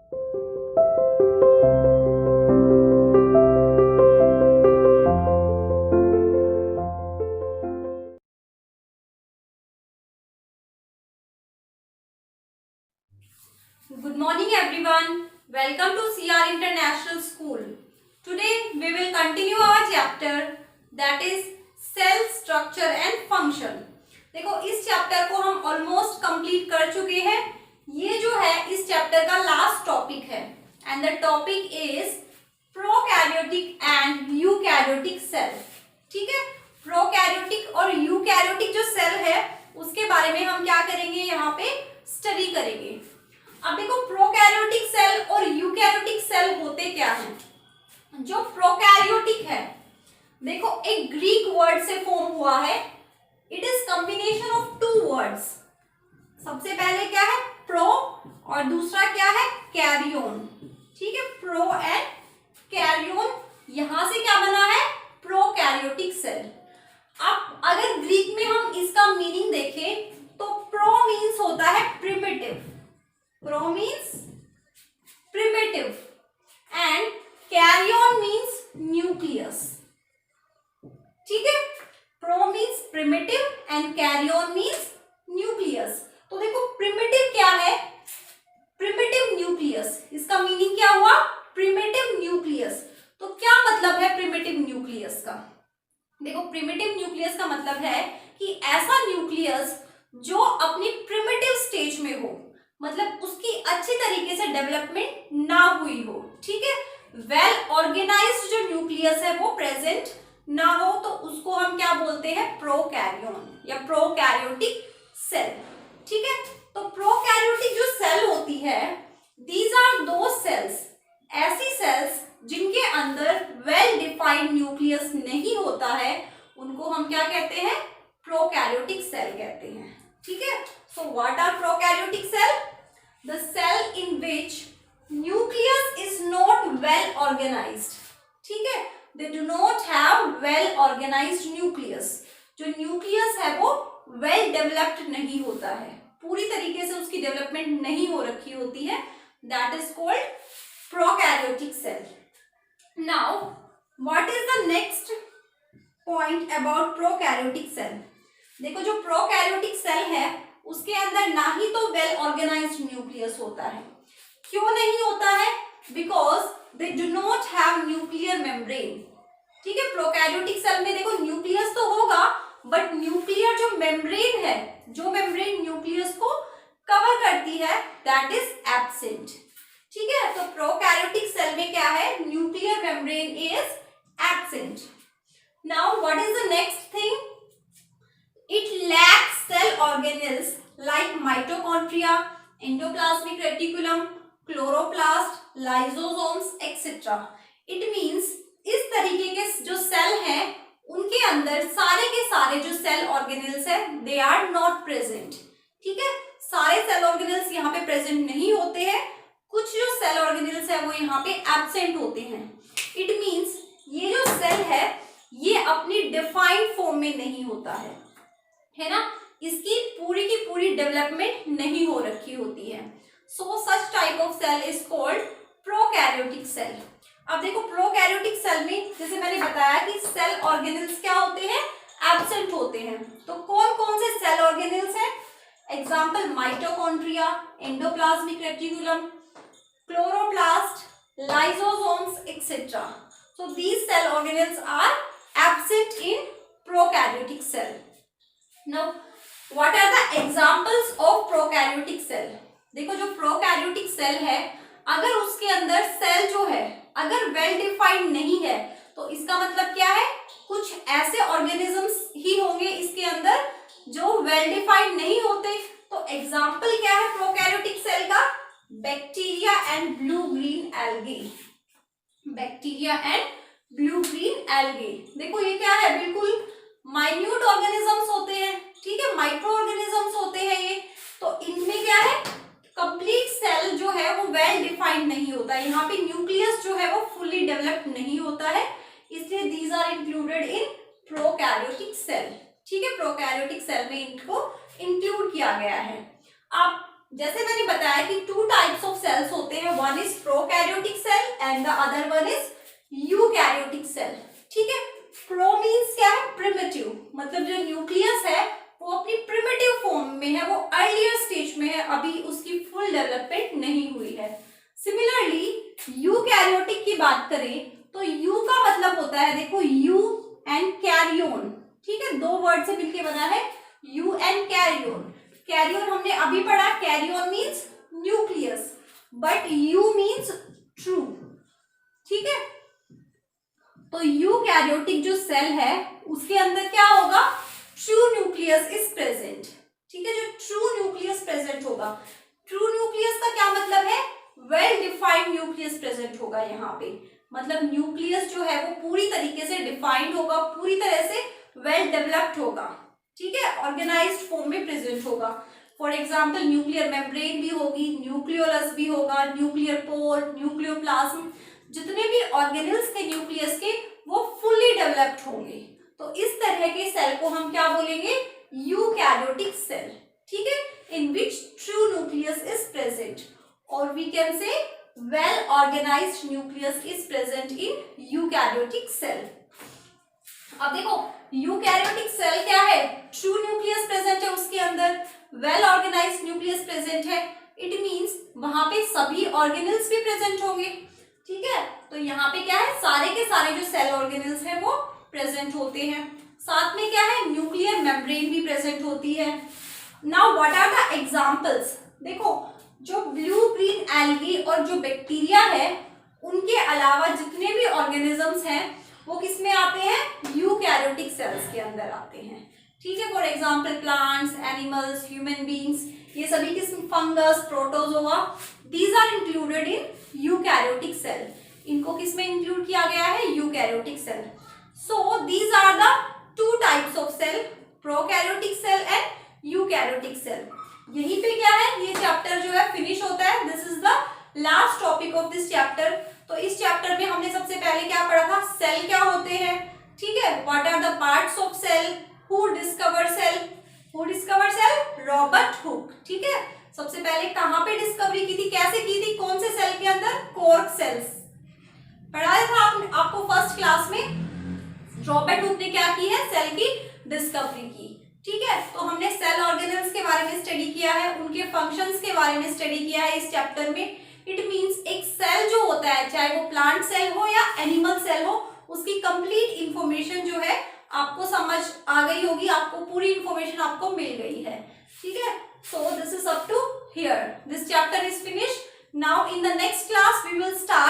Good morning everyone. Welcome to CR International School. Today we will continue our chapter that is cell structure and function. देखो इस chapter को हम almost complete कर चुके हैं. ये जो है इस चैप्टर का लास्ट टॉपिक है and the topic is prokaryotic and eukaryotic cell. ठीक है, प्रोकैरियोटिक और यूकैरियोटिक जो सेल है उसके बारे में हम क्या करेंगे, यहाँ पे स्टडी करेंगे. अब देखो प्रोकैरियोटिक सेल और यूकैरियोटिक सेल होते क्या हैं. जो प्रोकैरियोटिक है देखो एक ग्रीक वर्ड से फॉर्म हुआ है. It is combination of two words. सबसे पहले क्या है, प्रो और दूसरा क्या है, कैरियोन. ठीक है, प्रो एंड कैरियोन, यहां से क्या बना है, प्रोकैरियोटिक सेल. अब अगर ग्रीक में हम इसका मीनिंग देखें तो प्रो मीन्स होता है primitive. Pro means primitive and carrion means nucleus. ठीक है, Pro means primitive and carrion means nucleus. तो देखो primitive क्या है, primitive nucleus. इसका मीनिंग क्या हुआ, primitive nucleus. तो क्या मतलब है primitive nucleus का. देखो primitive nucleus का मतलब है कि ऐसा न्यूक्लियस जो अपनी primitive स्टेज में हो, मतलब उसकी अच्छी तरीके से डेवलपमेंट ना हुई हो. ठीक है, वेल ऑर्गेनाइज्ड जो न्यूक्लियस है वो प्रेजेंट ना हो, तो उसको हम क्या बोलते हैं, प्रोकैरियोन या प्रोकैरियोटिक सेल. ठीक है, तो प्रोकैरियोटिक जो सेल होती है, दीज आर दो सेल्स, ऐसी सेल्स जिनके अंदर वेल डिफाइंड न्यूक्लियस नहीं होता है, उनको हम क्या कहते हैं, प्रोकैरियोटिक सेल कहते हैं. ठीक है, so what are prokaryotic cell? The cell in which nucleus is not well organized. ठीक है, they do not have well organized nucleus. जो न्यूक्लियस है वो well developed नहीं होता है, पूरी तरीके से उसकी डेवलपमेंट नहीं हो रखी होती है. That is called prokaryotic cell. Now, what is the next point about prokaryotic cell? देखो जो प्रोकैरियोटिक सेल है उसके अंदर ना ही तो वेल ऑर्गेनाइज्ड न्यूक्लियस होता है. क्यों नहीं होता है, because they do not have nuclear membrane. ठीक है, प्रोकैरियोटिक सेल में देखो न्यूक्लियस तो होगा बट न्यूक्लियर जो मेम्ब्रेन है, जो मेम्ब्रेन न्यूक्लियस को कवर करती है, दैट इज एब्सेंट. ठीक है, तो प्रोकैरियोटिक सेल में क्या है, nuclear membrane is absent. Now what is the next thing, it lacks cell organelles like mitochondria, endoplasmic reticulum, chloroplast, lysosomes etc. It means इस तरीके के जो सेल हैं उनके अंदर सारे के सारे जो सेल ऑर्गेनेल्स है दे आर नॉट प्रेजेंट. ठीक है, सारे सेल ऑर्गेनेल्स यहाँ पे प्रेजेंट नहीं होते हैं, कुछ जो सेल ऑर्गेनेल्स है वो यहाँ पे एब्सेंट होते हैं. इट मीन्स ये जो सेल है ये अपनी डिफाइंड फॉर्म में नहीं होता है ना, इसकी पूरी की पूरी डेवलपमेंट नहीं हो रखी होती है. So such type of cell is called prokaryotic cell. अब देखो प्रोकैरियोटिक सेल में जैसे मैंने बताया कि सेल ऑर्गेनेल्स क्या होते हैं, एब्सेंट होते हैं. तो कौन कौन से सेल ऑर्गेनेल्स हैं, example mitochondria, endoplasmic reticulum, chloroplast, lysosomes etcetera. So these cell organelles are absent in prokaryotic cell. Now, what are the examples of prokaryotic cell? देखो जो प्रोकैरियोटिक सेल है, अगर उसके अंदर सेल जो है अगर वेल डिफाइंड नहीं है तो इसका मतलब क्या है, कुछ ऐसे ऑर्गेनिजम्स ही होंगे इसके अंदर जो वेल डिफाइंड नहीं होते. तो एग्जाम्पल क्या है प्रोकैरियोटिक सेल का, bacteria and blue green algae. Bacteria and blue green algae, देखो ये क्या है, बिल्कुल माइन्यूट ऑर्गेनिजम्स होते हैं. ठीक है, माइक्रो ऑर्गेनिजम्स होते हैं ये. तो इनमें क्या है, कंप्लीट सेल जो है वो वेल डिफाइंड नहीं होता है, यहाँ पे न्यूक्लियस जो है वो फुल्ली डेवलप्ड नहीं होता है, इसलिए these are included in prokaryotic cell. ठीक है, प्रोकैरियोटिक सेल में इनको इंक्लूड किया गया है. अब जैसे मैंने बताया कि टू टाइप्स ऑफ सेल्स होते हैं, one is and the other one is eukaryotic cell. ठीक है, प्रो मीन्स क्या है, प्रिमिटिव, मतलब जो न्यूक्लियस है वो अपनी प्रिमिटिव फॉर्म में है, वो अर्लियर स्टेज में है, अभी उसकी फुल डेवलपमेंट नहीं हुई है। सिमिलरली यूकैरियोटिक की बात करें तो यू का मतलब होता है, देखो यू एंड कैरियोन। ठीक है, दो वर्ड से मिलके बना है यू एंड कैरियोन। कैरियोन हमने अभी पढ़ा, कैरियोन means nucleus, but you means true. ठीक है, तो यूकैरियोटिक जो सेल है उसके अंदर क्या होगा, ट्रू न्यूक्लियस इज प्रेजेंट। ठीक है, जो ट्रू न्यूक्लियस प्रेजेंट होगा, ट्रू न्यूक्लियस का क्या मतलब है, वेल डिफाइंड न्यूक्लियस प्रेजेंट होगा यहाँ पे, मतलब न्यूक्लियस जो है वो पूरी तरीके से डिफाइंड होगा, पूरी तरह से वेल डेवलप्ड होगा। ठीक है, ऑर्गेनाइज्ड फॉर्म में प्रेजेंट होगा। फॉर एग्जाम्पल न्यूक्लियर मेम्ब्रेन भी होगी, न्यूक्लियोलस भी होगा, न्यूक्लियर पोर, न्यूक्लियोप्लाज्म, जितने भी ऑर्गेनेल्स थे न्यूक्लियस के वो फुल्ली डेवलप्ड होंगे। तो इस तरह के सेल को हम क्या बोलेंगे, यूकैरियोटिक सेल। ठीक है, in which true nucleus is present, और we can say well organized nucleus is present in eukaryotic cell. अब देखो यूकैरियोटिक सेल क्या है, ट्रू न्यूक्लियस प्रेजेंट है उसके अंदर, वेल ऑर्गेनाइज्ड न्यूक्लियस प्रेजेंट है, इट मींस वहां पे सभी ऑर्गेनेल्स भी प्रेजेंट होंगे। ठीक है, तो यहाँ पे क्या है, सारे के सारे जो सेल ऑर्गेनेल्स हैं वो प्रेजेंट होते हैं। साथ में क्या है, न्यूक्लियर मेम्ब्रेन भी प्रेजेंट होती है। Now what are the examples, देखो जो ब्लू ग्रीन एल्गी और जो बैक्टीरिया है उनके अलावा जितने भी ऑर्गेनिजम्स हैं वो किस में आते हैं, यूकैरियोटिक सेल्स के अंदर आते हैं। ठीक है, for example plants, animals, human beings, ये सभी किस्म, fungus, protozoa, these are included in eukaryotic cell. इनको किस में इंक्लूड किया गया है, eukaryotic cell. So these are the two types of cell, prokaryotic cell and eukaryotic cell. यहीं पे क्या है, ये चैप्टर जो है फिनिश होता है। This is the last topic of this chapter. तो इस चैप्टर में हमने सबसे पहले क्या पढ़ा था, सेल क्या होते हैं। ठीक है, what are the parts of cell, who discover cell, who discover cell, Robert Hooke. ठीक है, सबसे पहले कहां पे डिस्कवरी की थी, कैसे की थी, कौन से सेल के अंदर, कॉर्क सेल्स। पढ़ाया था आपको फर्स्ट क्लास में, रॉबर्ट हुक ने क्या की है, सेल की डिस्कवरी की। ठीक है, तो हमने सेल ऑर्गेनेल्स के बारे में स्टडी किया है, उनके फंक्शंस के बारे में स्टडी किया है इस चैप्टर में। इट मींस एक सेल जो होता है, चाहे वो प्लांट सेल हो या एनिमल सेल हो, उसकी कंप्लीट इंफॉर्मेशन जो है आपको समझ आ गई होगी, आपको पूरी इंफॉर्मेशन आपको मिल गई है। ठीक है, so this is up to here. This chapter is finished. Now in the next class we will start